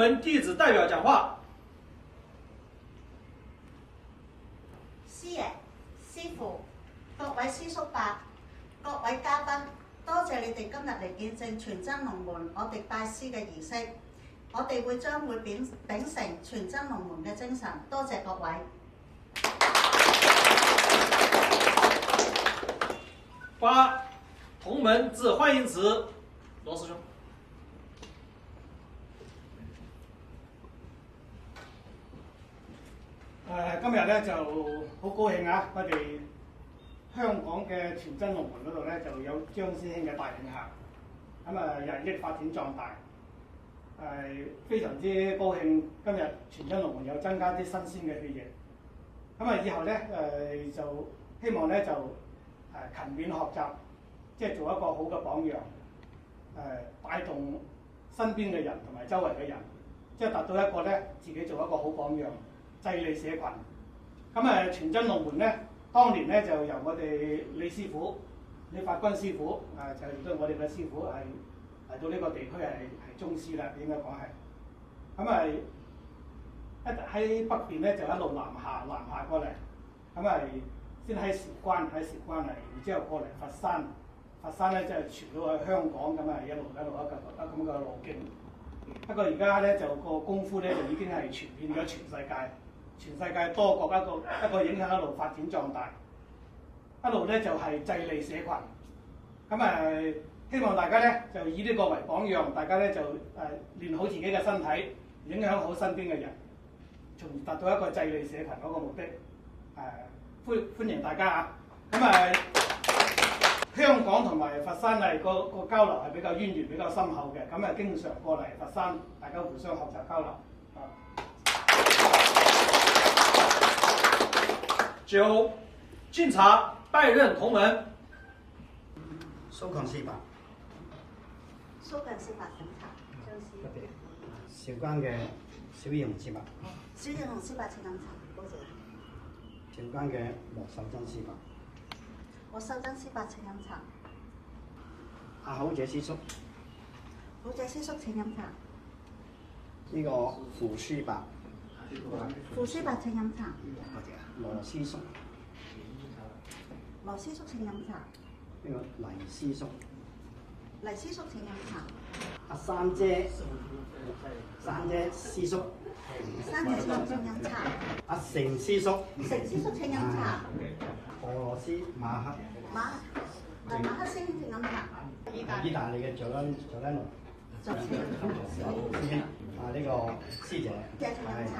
门弟子代表講話。師爺、師父、各位師叔伯、各位嘉賓，多謝你哋今日嚟見證全真龍門我哋拜師嘅儀式。我哋將會秉承全真龍門嘅精神，多謝各位。發同門致歡迎詞，羅師兄。今日咧就好高興啊！我哋香港嘅全真龍門嗰度咧就有張師兄嘅帶領下，咁日益發展壯大，非常之高興。今日全真龍門有增加啲新鮮嘅血液，以後咧就希望咧就勤勉學習，即係做一個好嘅榜樣，帶動身邊嘅人同埋周圍嘅人，即係達到一個咧自己做一個好榜樣。濟利社群，全真龍門咧，當年咧就由我哋李師傅、李發軍師傅，就亦都我哋嘅師傅係嚟到呢個地區係宗師啦，應該講係。喺北邊咧就一路南下過嚟，先喺韶關嚟，然之後過嚟佛山咧即係傳到去香港，一路咁嘅路徑。不過而家咧就個功夫咧就已經係傳遍咗全世界多國一個影響一路發展壯大，一路咧就係濟利社群。希望大家咧就以呢個為榜樣，大家咧就練好自己嘅身體，影響好身邊嘅人，從而達到一個濟利社群嗰個目的。歡迎大家啊！香港同埋佛山個交流係比較淵源比較深厚嘅，經常過嚟佛山，大家互相學習交流。9敬茶拜任同門。蘇強師伯。蘇近師伯請茶，張師。韶關嘅小英雄師伯。小英雄師伯請飲茶，多謝。韶關嘅莫秀珍師伯。莫秀珍師伯請飲茶。阿好姐師叔。好姐師叔請飲茶。呢個傅師伯。傅師伯請飲茶。羅師叔。羅師叔請飲茶。呢個黎師叔。黎師叔請飲茶。阿三姐師叔。三姐師叔請飲茶。阿成師叔。成師叔請飲茶。俄羅斯馬克。馬克師兄請飲茶。意大利嘅佐丹奴。師兄。呢個師姐。請飲茶。